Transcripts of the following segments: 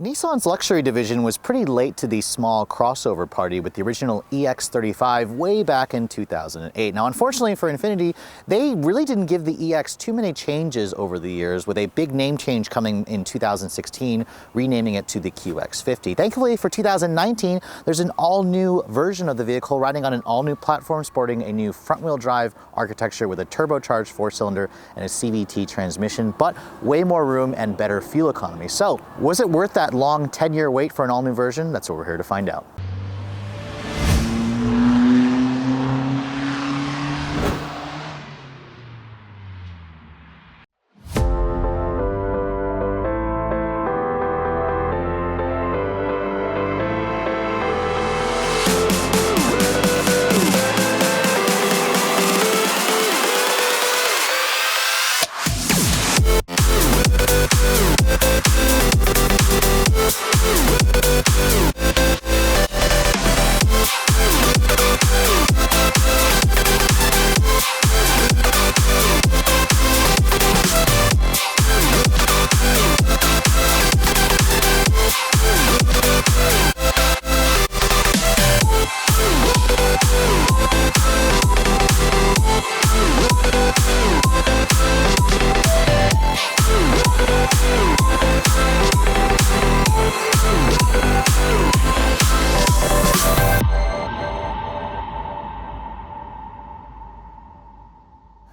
Nissan's luxury division was pretty late to the small crossover party with the original EX35 way back in 2008. Now, unfortunately for Infiniti, they really didn't give the EX too many changes over the years, with a big name change coming in 2016, renaming it to the QX50. Thankfully for 2019, there's an all-new version of the vehicle riding on an all-new platform sporting a new front-wheel drive architecture with a turbocharged four-cylinder and a CVT transmission, but way more room and better fuel economy. So, was it worth that long 10-year wait for an all-new version? That's what we're here to find out.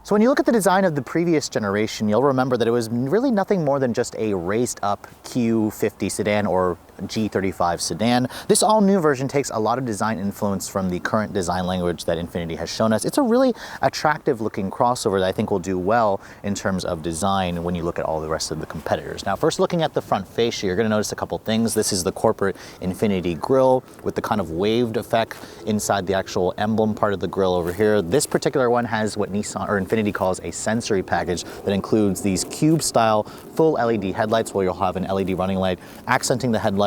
So when you look at the design of the previous generation, you'll remember that it was really nothing more than just a raised up Q50 sedan or G35 sedan. This all new version takes a lot of design influence from the current design language that Infiniti has shown us. It's a really attractive looking crossover that I think will do well in terms of design when you look at all the rest of the competitors. Now, first looking at the front fascia, you're going to notice a couple things. This is the corporate Infiniti grille with the kind of waved effect inside the actual emblem part of the grille over here. This particular one has what Nissan or Infiniti calls a sensory package that includes these cube style full LED headlights, where you'll have an LED running light accenting the headlight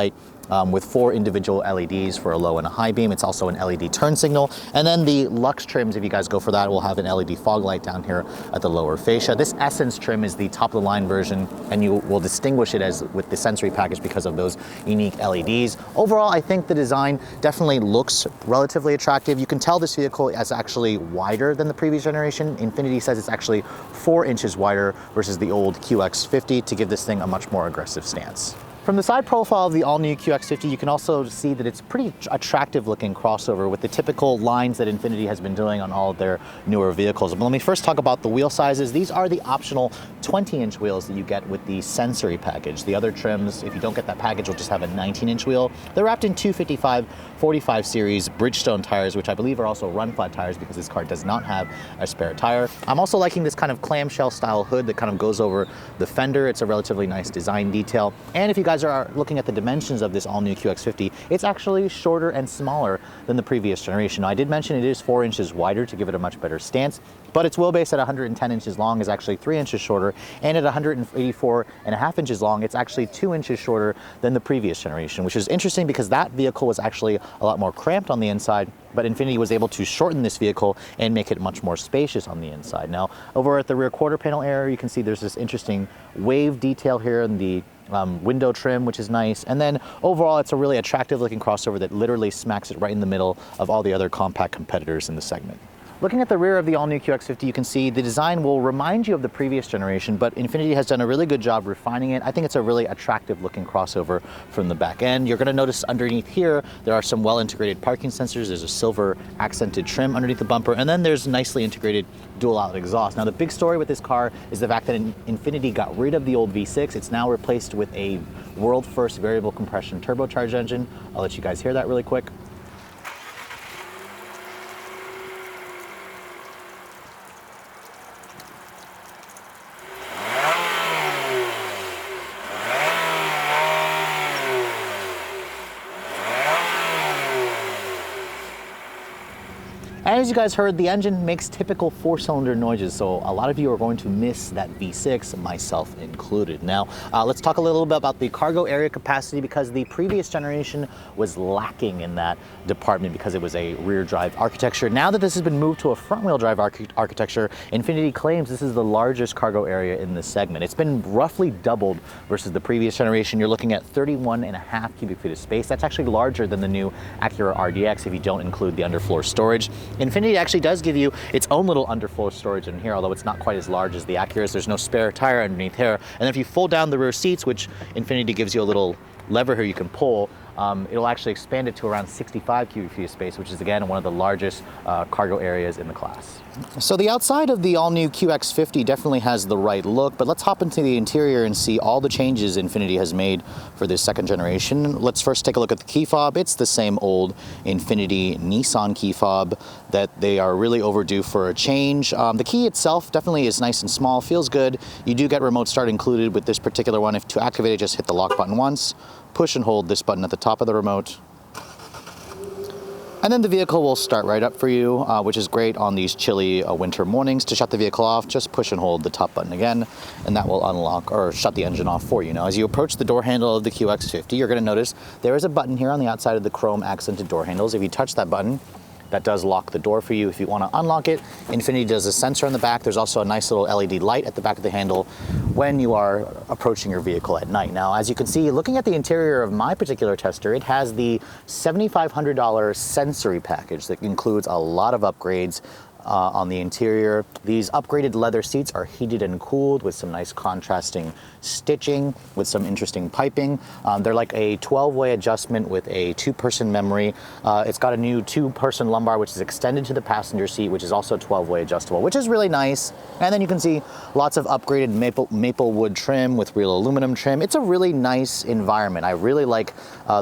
with 4 individual LEDs for a low and a high beam. It's also an LED turn signal. And then the Luxe trims, if you guys go for that, will have an LED fog light down here at the lower fascia. This Essence trim is the top of the line version, and you will distinguish it as with the sensory package because of those unique LEDs. Overall, I think the design definitely looks relatively attractive. You can tell this vehicle is actually wider than the previous generation. Infiniti says it's actually 4 inches wider versus the old QX50 to give this thing a much more aggressive stance. From the side profile of the all-new QX50, you can also see that it's pretty attractive looking crossover with the typical lines that Infiniti has been doing on all of their newer vehicles. But let me first talk about the wheel sizes. These are the optional 20-inch wheels that you get with the sensory package. The other trims, if you don't get that package, will just have a 19-inch wheel. They're wrapped in 255/45 series Bridgestone tires, which I believe are also run flat tires because this car does not have a spare tire. I'm also liking this kind of clamshell style hood that kind of goes over the fender. It's a relatively nice design detail. And if you guys are looking at the dimensions of this all-new QX50, it's actually shorter and smaller than the previous generation. Now, I did mention it is 4 inches wider to give it a much better stance, but its wheelbase at 110 inches long is actually 3 inches shorter, and at 184.5 inches long, it's actually 2 inches shorter than the previous generation, which is interesting because that vehicle was actually a lot more cramped on the inside, but Infiniti was able to shorten this vehicle and make it much more spacious on the inside. Now, over at the rear quarter panel area, you can see there's this interesting wave detail here in the window trim, which is nice. And then overall, it's a really attractive looking crossover that literally smacks it right in the middle of all the other compact competitors in the segment. Looking at the rear of the all-new QX50, you can see the design will remind you of the previous generation, but Infiniti has done a really good job refining it. I think it's a really attractive looking crossover from the back end. You're going to notice underneath here, there are some well-integrated parking sensors. There's a silver accented trim underneath the bumper, and then there's nicely integrated dual outlet exhaust. Now, the big story with this car is the fact that Infiniti got rid of the old V6. It's now replaced with a world-first variable compression turbocharged engine. I'll let you guys hear that really quick. as you guys heard, the engine makes typical 4-cylinder noises, so a lot of you are going to miss that V6, myself included. Now, let's talk a little bit about the cargo area capacity, because the previous generation was lacking in that department because it was a rear drive architecture. Now that this has been moved to a front wheel drive architecture, Infiniti claims this is the largest cargo area in this segment. It's been roughly doubled versus the previous generation. You're looking at 31.5 cubic feet of space. That's actually larger than the new Acura RDX if you don't include the underfloor storage. Infiniti actually does give you its own little underfloor storage in here, although it's not quite as large as the Acura's. There's no spare tire underneath here. And then if you fold down the rear seats, which Infiniti gives you a little lever here you can pull, it'll actually expand it to around 65 cubic feet of space, which is again one of the largest cargo areas in the class. So the outside of the all-new QX50 definitely has the right look, but let's hop into the interior and see all the changes Infiniti has made for this second generation. Let's first take a look at the key fob. It's the same old Infiniti Nissan key fob that they are really overdue for a change. The key itself definitely is nice and small, feels good. You do get remote start included with this particular one. If to activate it, just hit the lock button once, push and hold this button at the top of the remote, and then the vehicle will start right up for you, which is great on these chilly winter mornings. To shut the vehicle off, just push and hold the top button again, and that will unlock or shut the engine off for you. Now, as you approach the door handle of the QX50, you're going to notice there is a button here on the outside of the chrome accented door handles. If you touch that button, that does lock the door for you. If you want to unlock it, Infiniti does a sensor on the back. There's also a nice little LED light at the back of the handle when you are approaching your vehicle at night. Now, as you can see, looking at the interior of my particular tester, it has the $7,500 sensory package that includes a lot of upgrades on the interior. These upgraded leather seats are heated and cooled with some nice contrasting stitching with some interesting piping. They're like a 12-way adjustment with a 2-person memory. It's got a new 2-person lumbar, which is extended to the passenger seat, which is also 12-way adjustable, which is really nice. And then you can see lots of upgraded maple wood trim with real aluminum trim. It's a really nice environment. I really like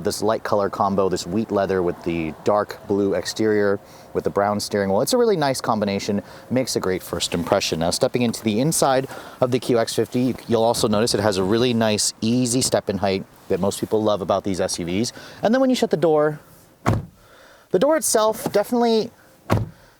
this light color combo, this wheat leather with the dark blue exterior with the brown steering wheel. It's a really nice combination, makes a great first impression. Now, stepping into the inside of the QX50, you'll also notice it has a really nice, easy step-in height that most people love about these SUVs. And then when you shut the door itself definitely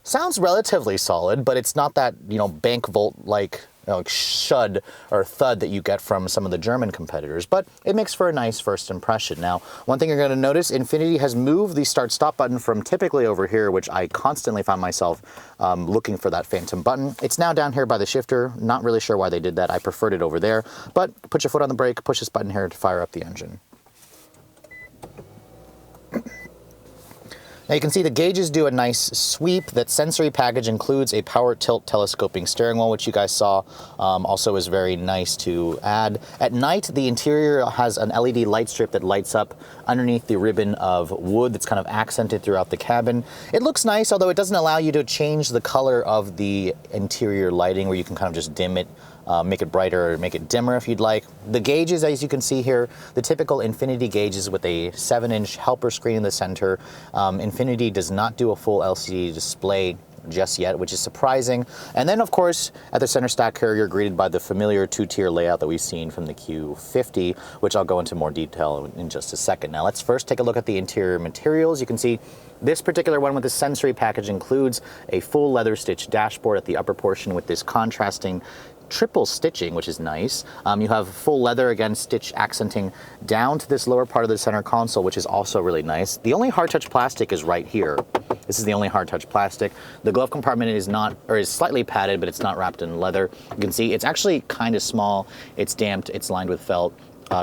sounds relatively solid, but it's not that, bank vault-like shud or thud that you get from some of the German competitors, but it makes for a nice first impression. Now, one thing you're going to notice, Infiniti has moved the start-stop button from typically over here, which I constantly find myself looking for that phantom button. It's now down here by the shifter. Not really sure why they did that. I preferred it over there, but put your foot on the brake, push this button here to fire up the engine. Now you can see the gauges do a nice sweep. That sensory package includes a power tilt telescoping steering wheel, which you guys saw also is very nice to add. At night, the interior has an LED light strip that lights up underneath the ribbon of wood that's kind of accented throughout the cabin. It looks nice, although it doesn't allow you to change the color of the interior lighting, where you can kind of just dim it, make it brighter or make it dimmer if you'd like. The gauges, as you can see here, the typical Infiniti gauges with a 7-inch helper screen in the center. Infiniti does not do a full LCD display just yet, which is surprising. And then, of course, at the center stack here, you're greeted by the familiar 2-tier layout that we've seen from the Q50, which I'll go into more detail in just a second. Now, let's first take a look at the interior materials. You can see this particular one with the sensory package includes a full leather stitch dashboard at the upper portion with this contrasting triple stitching, which is nice. You have full leather, again, stitch accenting down to this lower part of the center console, which is also really nice. The only hard touch plastic is right here. This is the only hard touch plastic. The glove compartment is not, or is slightly padded, but it's not wrapped in leather. You can see it's actually kind of small. It's damped, it's lined with felt.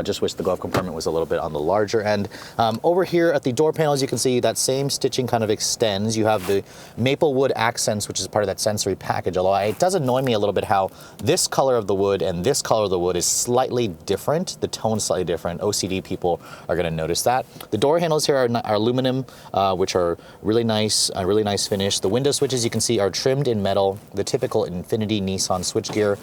Just wish the glove compartment was a little bit on the larger end. Over here at the door panels, you can see that same stitching kind of extends. You have the maple wood accents, which is part of that sensory package, although it does annoy me a little bit how this color of the wood and this color of the wood is slightly different. The tone's slightly different. OCD people are going to notice that. The door handles here are aluminum, which are really nice, a really nice finish. The window switches, you can see, are trimmed in metal. The typical Infiniti Nissan switchgear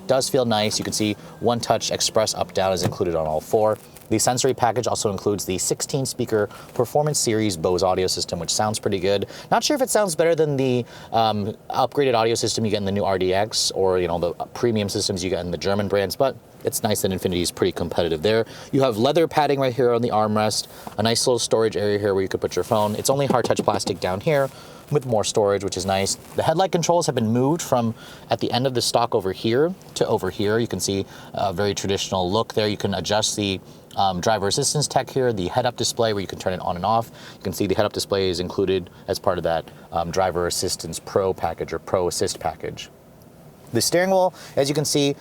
does feel nice. You can see One Touch Express up down is included on all four. The sensory package also includes the 16-speaker Performance Series Bose audio system, which sounds pretty good. Not sure if it sounds better than the upgraded audio system you get in the new RDX or the premium systems you get in the German brands, but it's nice that Infiniti is pretty competitive there. You have leather padding right here on the armrest, a nice little storage area here where you could put your phone. It's only hard touch plastic down here. with more storage, which is nice. The headlight controls have been moved from at the end of the stock over here to over here. You can see a very traditional look there. You can adjust the driver assistance tech here, the head-up display where you can turn it on and off. You can see the head-up display is included as part of that driver assistance pro package or pro assist package. The steering wheel, as you can see,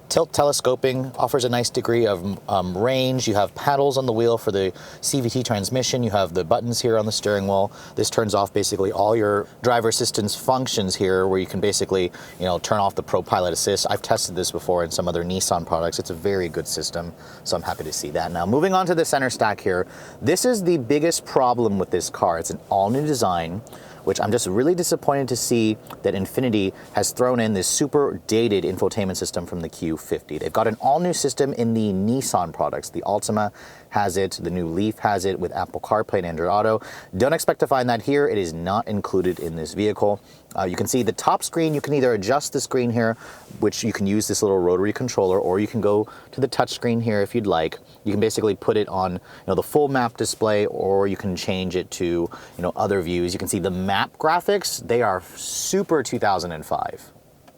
tilt telescoping, offers a nice degree of range. You have paddles on the wheel for the CVT transmission. You have the buttons here on the steering wheel. This turns off basically all your driver assistance functions here, where you can basically, turn off the Pro Pilot Assist. I've tested this before in some other Nissan products. It's a very good system, so I'm happy to see that. Now, moving on to the center stack here, this is the biggest problem with this car. It's an all-new design, which I'm just really disappointed to see that Infiniti has thrown in this super dated infotainment system from the Q50. They've got an all-new system in the Nissan products. The Altima has it, the new Leaf has it with Apple CarPlay and Android Auto. Don't expect to find that here. It is not included in this vehicle. You can see the top screen. You can either adjust the screen here, which you can use this little rotary controller, or you can go to the touch screen here if you'd like. You can basically put it on the full map display, or you can change it to other views. You can see the map graphics. They are super 2005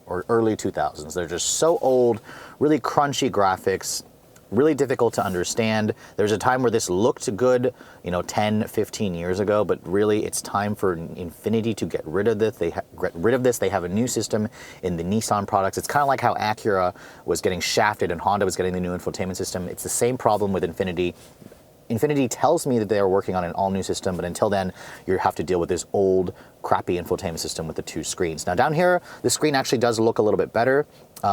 or early 2000s. They're just so old, really crunchy graphics, really difficult to understand. There's a time where this looked good, 10, 15 years ago, but really it's time for Infiniti to get rid of this. They have a new system in the Nissan products. It's kind of like how Acura was getting shafted and Honda was getting the new infotainment system. It's the same problem with Infiniti. Infiniti tells me that they are working on an all-new system, but until then, you have to deal with this old, crappy infotainment system with the two screens. Now down here, the screen actually does look a little bit better.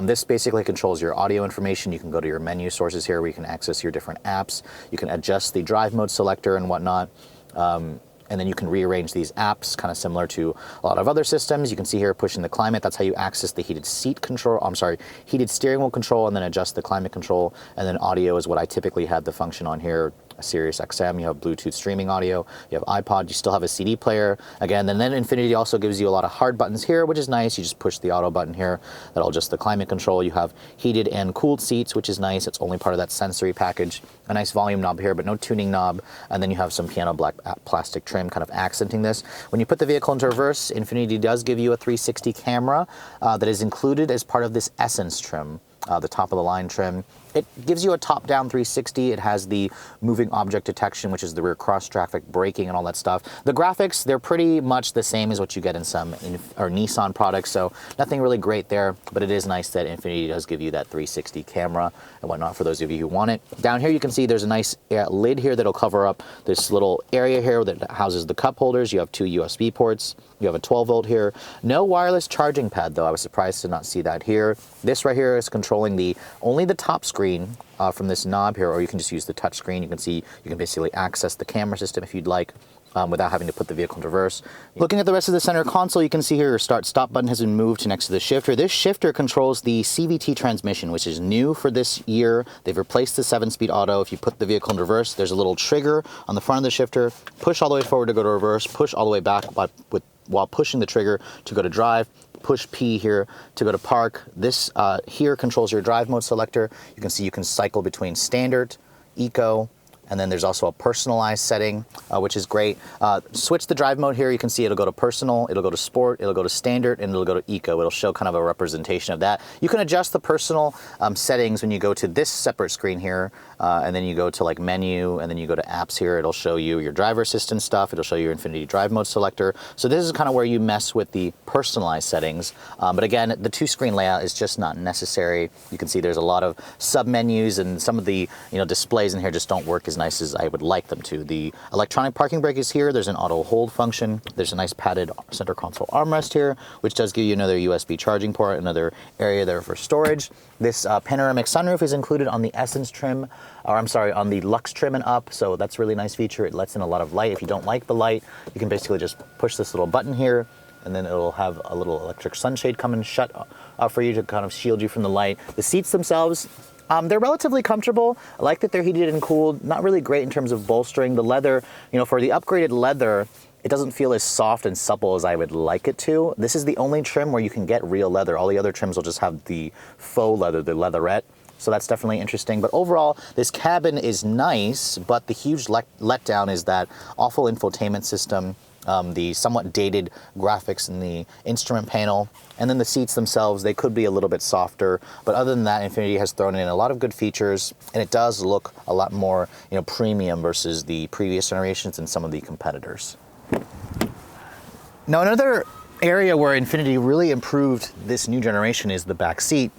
This basically controls your audio information. You can go to your menu sources here where you can access your different apps. You can adjust the drive mode selector and whatnot. And then you can rearrange these apps, kind of similar to a lot of other systems. You can see here pushing the climate. That's how you access the heated seat control. Heated steering wheel control, and then adjust the climate control. And then audio is what I typically had the function on here. Sirius XM, you have Bluetooth streaming audio, you have iPod, you still have a CD player. Again, and then Infiniti also gives you a lot of hard buttons here, which is nice. You just push the auto button here. That'll adjust the climate control. You have heated and cooled seats, which is nice. It's only part of that sensory package. A nice volume knob here, but no tuning knob. And then you have some piano black plastic trim kind of accenting this. When you put the vehicle into reverse, Infiniti does give you a 360 camera that is included as part of this Essence trim. The top of the line trim. It gives you a top-down 360. It has the moving object detection, which is the rear cross-traffic braking and all that stuff. The graphics, they're pretty much the same as what you get in some Nissan products, so nothing really great there, but it is nice that Infiniti does give you that 360 camera and whatnot for those of you who want it. Down here you can see there's a nice lid here that'll cover up this little area here that houses the cup holders. You have two USB ports. You have a 12-volt here. No wireless charging pad, though. I was surprised to not see that here. This right here is controlling only the top screen from this knob here, or you can just use the touch screen. You can see you can basically access the camera system if you'd like without having to put the vehicle in reverse. Looking at the rest of the center console, you can see here your start-stop button has been moved to next to the shifter. This shifter controls the CVT transmission, which is new for this year. They've replaced the 7-speed auto. If you put the vehicle in reverse, there's a little trigger on the front of the shifter. Push all the way forward to go to reverse, push all the way back while pushing the trigger to go to drive. Push P here to go to park. This here controls your drive mode selector. You can see you can cycle between standard, eco, and then there's also a personalized setting, which is great. Switch the drive mode here. You can see it'll go to personal, it'll go to sport, it'll go to standard, and it'll go to eco. It'll show kind of a representation of that. You can adjust the personal settings when you go to this separate screen here, and then you go to like menu, and then you go to apps here. It'll show you your driver assistance stuff. It'll show you your Infiniti drive mode selector. So this is kind of where you mess with the personalized settings. But again, the two-screen layout is just not necessary. You can see there's a lot of sub-menus, and some of the displays in here just don't work as nice as I would like them to. The electronic parking brake is here. There's an auto hold function. There's a nice padded center console armrest here, which does give you another USB charging port, another area there for storage. This panoramic sunroof is included on the Essence trim, or I'm sorry, on the Luxe trim and up, so that's a really nice feature. It lets in a lot of light. If you don't like the light, you can basically just push this little button here, and then it'll have a little electric sunshade come and shut for you to kind of shield you from the light. The seats themselves, they're relatively comfortable. I like that they're heated and cooled. Not really great in terms of bolstering. The leather, for the upgraded leather, it doesn't feel as soft and supple as I would like it to. This is the only trim where you can get real leather. All the other trims will just have the faux leather, the leatherette. So that's definitely interesting. But overall, this cabin is nice, but the huge letdown is that awful infotainment system. the somewhat dated graphics in the instrument panel. And then the seats themselves, they could be a little bit softer, but other than that, Infiniti has thrown in a lot of good features, and it does look a lot more, premium versus the previous generations and some of the competitors. Now, another area where Infiniti really improved this new generation is the back seat.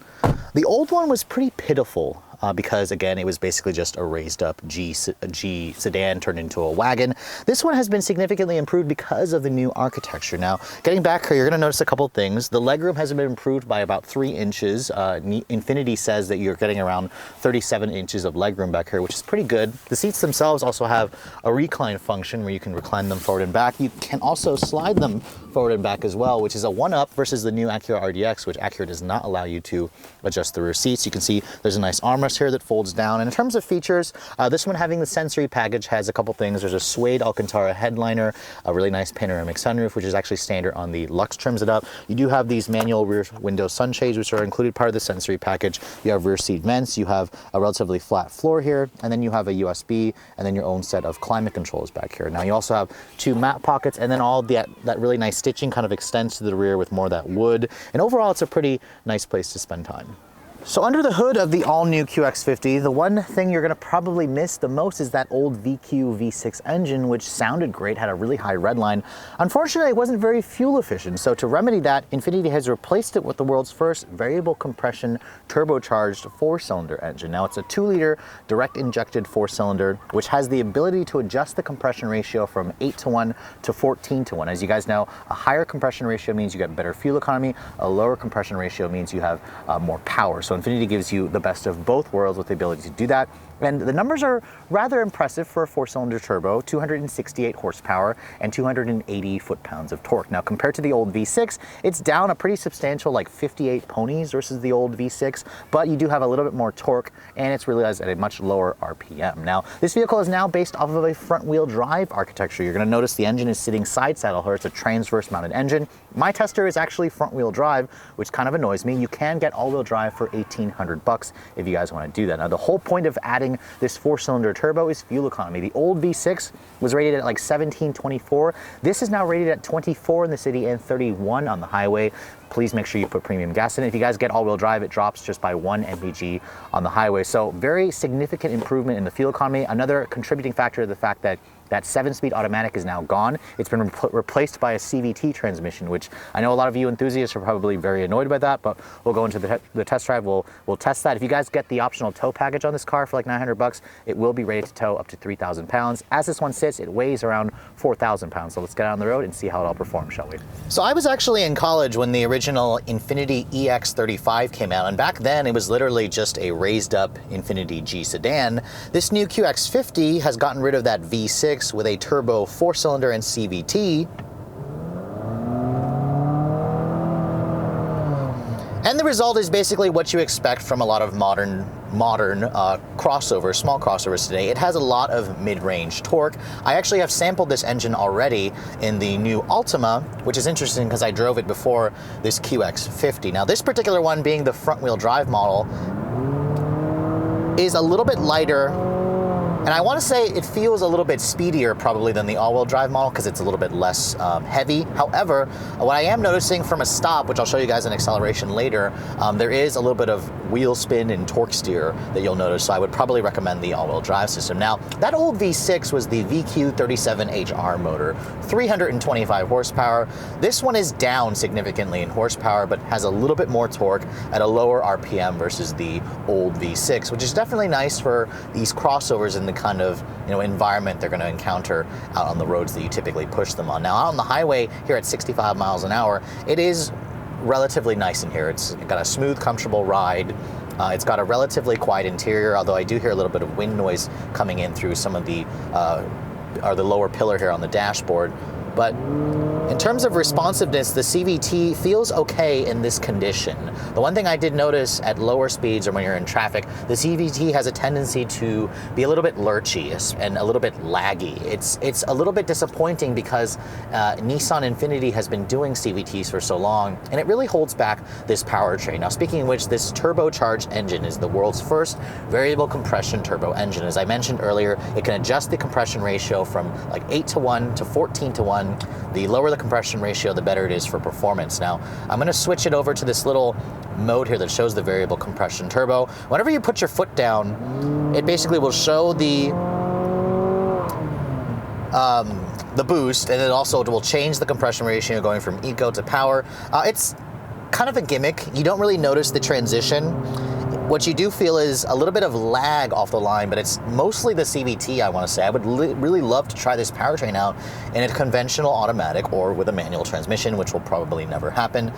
The old one was pretty pitiful. Because again, it was basically just a raised up G sedan turned into a wagon. This one has been significantly improved because of the new architecture. Now, getting back here, you're gonna notice a couple things. The legroom has been improved by about 3 inches. Infiniti says that you're getting around 37 inches of legroom back here, which is pretty good. The seats themselves also have a recline function where you can recline them forward and back. You can also slide them forward and back as well, which is a 1-up versus the new Acura RDX, which Acura does not allow you to adjust the rear seats. You can see there's a nice armrest here that folds down. And in terms of features, this one having the sensory package has a couple things. There's a suede Alcantara headliner, a really nice panoramic sunroof, which is actually standard on the Lux trims it up. You do have these manual rear window sunshades, which are included part of the sensory package. You have rear seat vents, you have a relatively flat floor here, and then you have a USB, and then your own set of climate controls back here. Now you also have 2 mat pockets, and then all that really nice stitching kind of extends to the rear with more of that wood. And overall, it's a pretty nice place to spend time. So under the hood of the all-new QX50, the one thing you're gonna probably miss the most is that old VQ V6 engine, which sounded great, had a really high redline. Unfortunately, it wasn't very fuel efficient. So to remedy that, Infiniti has replaced it with the world's first variable compression turbocharged 4-cylinder engine. Now it's a 2-liter direct injected 4-cylinder, which has the ability to adjust the compression ratio from 8:1 to 14:1. As you guys know, a higher compression ratio means you get better fuel economy. A lower compression ratio means you have more power. So Infiniti gives you the best of both worlds with the ability to do that. And the numbers are rather impressive for a 4-cylinder turbo, 268 horsepower and 280 foot-pounds of torque. Now, compared to the old V6, it's down a pretty substantial, like 58 ponies versus the old V6, but you do have a little bit more torque, and it's realized at a much lower RPM. Now, this vehicle is now based off of a front-wheel drive architecture. You're gonna notice the engine is sitting side saddle here. It's a transverse-mounted engine. My tester is actually front-wheel drive, which kind of annoys me. You can get all-wheel drive for $1,800 if you guys wanna do that. Now, the whole point of adding this 4-cylinder turbo is fuel economy. The old V6 was rated at like 1724. This is now rated at 24 in the city and 31 on the highway. Please make sure you put premium gas in it. If you guys get all-wheel drive, it drops just by 1 mpg on the highway. So very significant improvement in the fuel economy. Another contributing factor to the fact that that 7-speed automatic is now gone. It's been replaced by a CVT transmission, which I know a lot of you enthusiasts are probably very annoyed by that, but we'll go into the test drive. We'll test that. If you guys get the optional tow package on this car for like $900, it will be rated to tow up to 3,000 pounds. As this one sits, it weighs around 4,000 pounds. So let's get out on the road and see how it all performs, shall we? So I was actually in college when the original Infiniti EX35 came out, and back then it was literally just a raised up Infiniti G sedan. This new QX50 has gotten rid of that V6 with a turbo 4-cylinder and CVT. And the result is basically what you expect from a lot of modern crossovers, small crossovers today. It has a lot of mid-range torque. I actually have sampled this engine already in the new Altima, which is interesting because I drove it before this QX50. Now, this particular one, being the front-wheel drive model, is a little bit lighter. And I want to say it feels a little bit speedier probably than the all-wheel drive model because it's a little bit less heavy. However, what I am noticing from a stop, which I'll show you guys in acceleration later, there is a little bit of wheel spin and torque steer that you'll notice. So I would probably recommend the all-wheel drive system. Now, that old V6 was the VQ37HR motor, 325 horsepower. This one is down significantly in horsepower, but has a little bit more torque at a lower RPM versus the old V6, which is definitely nice for these crossovers in the kind of environment they're going to encounter out on the roads that you typically push them on. Now, out on the highway here at 65 miles an hour, it is relatively nice in here. It's got a smooth, comfortable ride. It's got a relatively quiet interior, although I do hear a little bit of wind noise coming in through some of the lower pillar here on the dashboard. But in terms of responsiveness, the CVT feels okay in this condition. The one thing I did notice at lower speeds or when you're in traffic, the CVT has a tendency to be a little bit lurchy and a little bit laggy. It's a little bit disappointing because Nissan Infiniti has been doing CVTs for so long, and it really holds back this powertrain. Now, speaking of which, this turbocharged engine is the world's first variable compression turbo engine. As I mentioned earlier, it can adjust the compression ratio from like 8:1 to 14:1. on, the lower the compression ratio, the better it is for performance. Now, I'm gonna switch it over to this little mode here that shows the variable compression turbo. Whenever you put your foot down, it basically will show the boost, and it also will change the compression ratio going from eco to power. It's kind of a gimmick. You don't really notice the transition. What you do feel is a little bit of lag off the line, but it's mostly the CVT, I want to say. I would really love to try this powertrain out in a conventional automatic or with a manual transmission, which will probably never happen.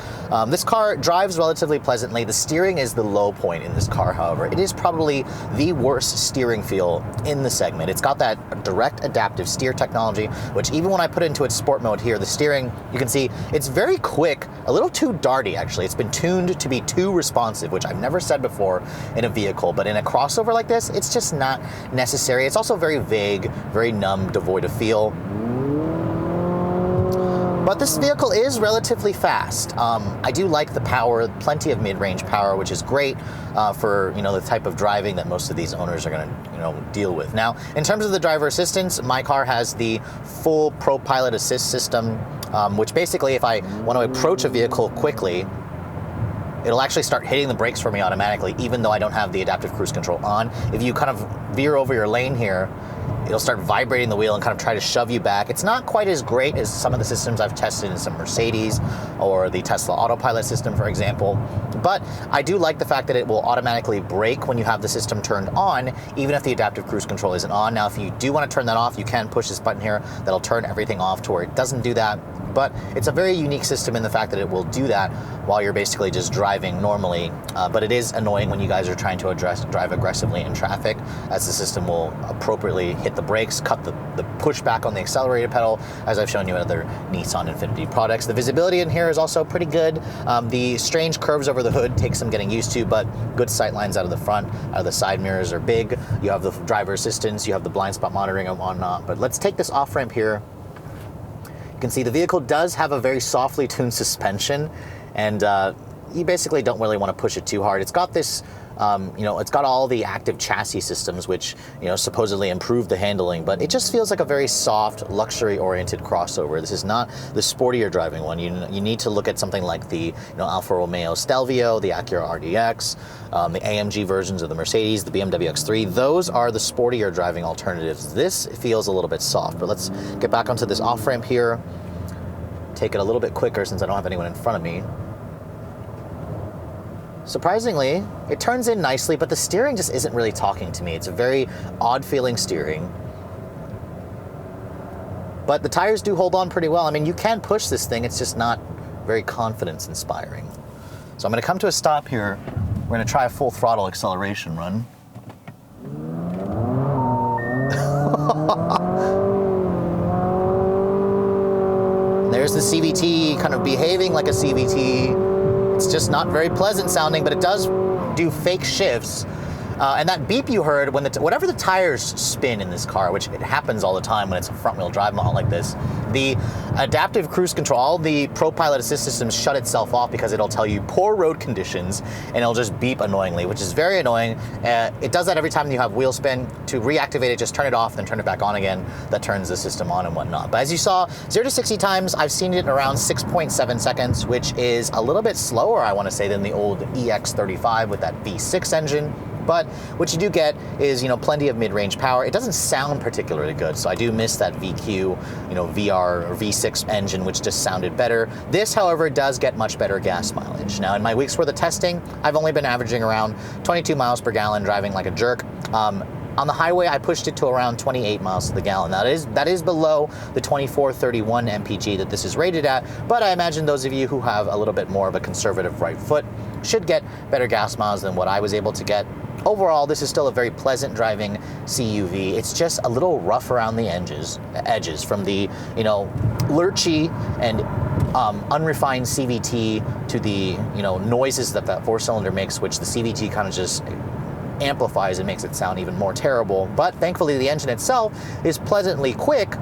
This car drives relatively pleasantly. The steering is the low point in this car, however. It is probably the worst steering feel in the segment. It's got that direct adaptive steer technology, which even when I put it into its sport mode here, the steering, you can see it's very quick, a little too darty actually. It's been tuned to be too responsive, which I've never said before in a vehicle, but in a crossover like this, it's just not necessary. It's also very vague, very numb, devoid of feel. But this vehicle is relatively fast. I do like the power, plenty of mid-range power, which is great for the type of driving that most of these owners are going to deal with. Now, in terms of the driver assistance, my car has the full Pro Pilot Assist system, which basically, if I want to approach a vehicle quickly, it'll actually start hitting the brakes for me automatically, even though I don't have the adaptive cruise control on. If you kind of veer over your lane here, it'll start vibrating the wheel and kind of try to shove you back. It's not quite as great as some of the systems I've tested in some Mercedes or the Tesla autopilot system, for example. But I do like the fact that it will automatically brake when you have the system turned on, even if the adaptive cruise control isn't on. Now, if you do want to turn that off, you can push this button here. That'll turn everything off to where it doesn't do that. But it's a very unique system in the fact that it will do that while you're basically just driving normally. But it is annoying when you guys are trying to drive aggressively in traffic, as the system will appropriately hit the brakes, cut the push back on the accelerator pedal, as I've shown you in other Nissan Infiniti products. The visibility in here is also pretty good. The strange curves over the hood take some getting used to, but good sight lines out of the front, out of the side mirrors are big. You have the driver assistance, you have the blind spot monitoring and whatnot. But let's take this off ramp here. You can see the vehicle does have a very softly tuned suspension, and you basically don't really want to push it too hard. It's got this, it's got all the active chassis systems, which, supposedly improve the handling, but it just feels like a very soft, luxury-oriented crossover. This is not the sportier driving one. You need to look at something like the, Alfa Romeo Stelvio, the Acura RDX, the AMG versions of the Mercedes, the BMW X3. Those are the sportier driving alternatives. This feels a little bit soft, but let's get back onto this off-ramp here. Take it a little bit quicker since I don't have anyone in front of me. Surprisingly, it turns in nicely, but the steering just isn't really talking to me. It's a very odd feeling steering. But the tires do hold on pretty well. I mean, you can push this thing, it's just not very confidence inspiring. So I'm gonna come to a stop here. We're gonna try a full throttle acceleration run. There's the CVT kind of behaving like a CVT. It's just not very pleasant sounding, but it does do fake shifts. And that beep you heard when whenever the tires spin in this car, which it happens all the time when it's a front wheel drive model like this, the adaptive cruise control, all the Pro Pilot Assist systems shut itself off because it'll tell you poor road conditions and it'll just beep annoyingly, which is very annoying. It does that every time you have wheel spin. To reactivate it, just turn it off, then turn it back on again. That turns the system on and whatnot. But as you saw, 0 to 60 times, I've seen it in around 6.7 seconds, which is a little bit slower, I want to say, than the old EX35 with that V6 engine. But what you do get is, plenty of mid-range power. It doesn't sound particularly good, so I do miss that VQ, VR or V6 engine, which just sounded better. This, however, does get much better gas mileage. Now, in my week's worth of testing, I've only been averaging around 22 miles per gallon, driving like a jerk. On the highway, I pushed it to around 28 miles to the gallon. That is below the 2431 mpg that this is rated at, but I imagine those of you who have a little bit more of a conservative right foot should get better gas miles than what I was able to get. Overall, this is still a very pleasant driving CUV. It's just a little rough around the edges from the, lurchy and unrefined CVT to the, noises that four-cylinder makes, which the CVT kind of just amplifies and makes it sound even more terrible. But thankfully, the engine itself is pleasantly quick,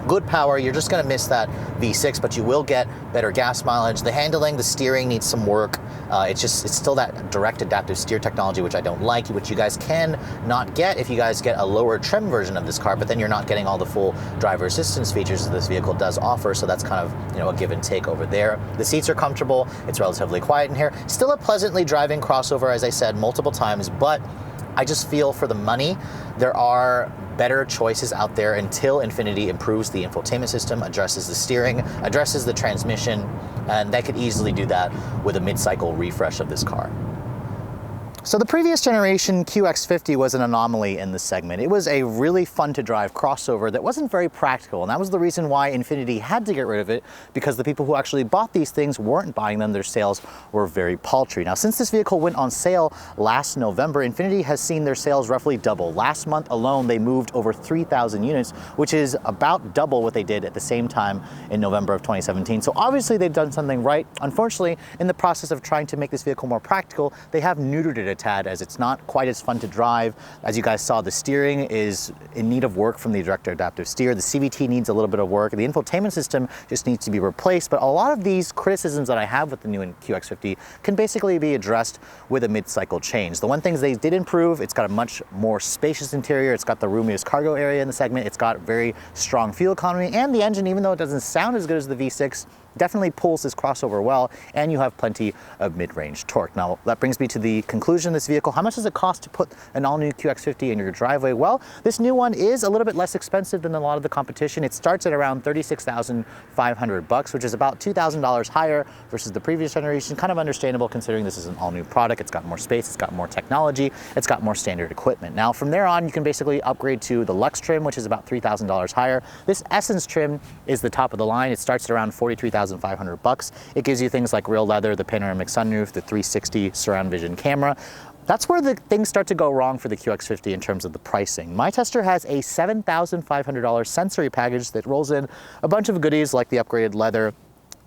good power. You're just gonna miss that V6, but you will get better gas mileage. The handling, the steering needs some work. It's still that direct adaptive steer technology, which I don't like, which you guys can not get if you guys get a lower trim version of this car, but then you're not getting all the full driver assistance features that this vehicle does offer, so that's kind of, you know, a give and take over there. The seats are comfortable, it's relatively quiet in here. Still a pleasantly driving crossover, as I said multiple times, but I just feel for the money, there are better choices out there until Infiniti improves the infotainment system, addresses the steering, addresses the transmission, and they could easily do that with a mid-cycle refresh of this car. So the previous generation QX50 was an anomaly in this segment. It was a really fun to drive crossover that wasn't very practical, and that was the reason why Infiniti had to get rid of it, because the people who actually bought these things weren't buying them. Their sales were very paltry. Now, since this vehicle went on sale last November, Infiniti has seen their sales roughly double. Last month alone, they moved over 3,000 units, which is about double what they did at the same time in November of 2017. So obviously they've done something right. Unfortunately, in the process of trying to make this vehicle more practical, they have neutered it a tad, as it's not quite as fun to drive. As you guys saw, the steering is in need of work from the direct adaptive steer. The CVT needs a little bit of work. The infotainment system just needs to be replaced. But a lot of these criticisms that I have with the new QX50 can basically be addressed with a mid-cycle change. The one thing they did improve, it's got a much more spacious interior. It's got the roomiest cargo area in the segment. It's got very strong fuel economy, and the engine, even though it doesn't sound as good as the V6, definitely pulls this crossover well, and you have plenty of mid-range torque. Now, that brings me to the conclusion of this vehicle. How much does it cost to put an all-new QX50 in your driveway? Well, this new one is a little bit less expensive than a lot of the competition. It starts at around $36,500, which is about $2,000 higher versus the previous generation. Kind of understandable considering this is an all-new product. It's got more space, it's got more technology, it's got more standard equipment. Now, from there on, you can basically upgrade to the Luxe trim, which is about $3,000 higher. This Essence trim is the top of the line. It starts at around $43,500. It gives you things like real leather, the panoramic sunroof, the 360 surround vision camera. That's where the things start to go wrong for the QX50 in terms of the pricing. My tester has a $7,500 sensory package that rolls in a bunch of goodies like the upgraded leather,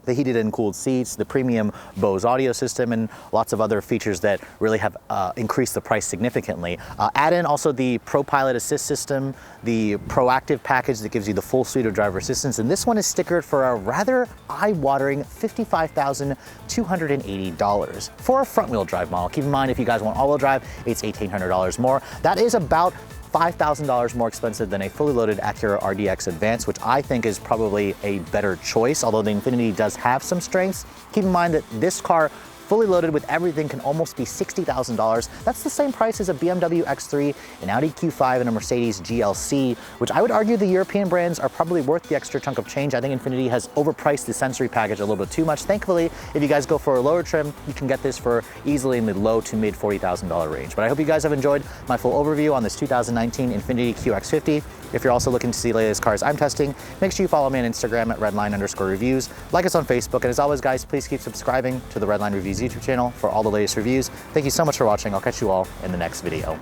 the heated and cooled seats, the premium Bose audio system, and lots of other features that really have increased the price significantly. Add in also the Pro Pilot Assist system, the Proactive package that gives you the full suite of driver assistance, and this one is stickered for a rather eye-watering $55,280 for a front-wheel drive model. Keep in mind, if you guys want all-wheel drive, it's $1,800 more. That is about $5,000 more expensive than a fully loaded Acura RDX Advance, which I think is probably a better choice, although the Infiniti does have some strengths. Keep in mind that this car, fully loaded with everything, can almost be $60,000. That's the same price as a BMW X3, an Audi Q5, and a Mercedes GLC, which I would argue the European brands are probably worth the extra chunk of change. I think Infiniti has overpriced the sensory package a little bit too much. Thankfully, if you guys go for a lower trim, you can get this for easily in the low to mid $40,000 range. But I hope you guys have enjoyed my full overview on this 2019 Infiniti QX50. If you're also looking to see the latest cars I'm testing, make sure you follow me on Instagram at redline_reviews. Like us on Facebook, and as always, guys, please keep subscribing to the Redline Reviews YouTube channel for all the latest reviews. Thank you so much for watching. I'll catch you all in the next video.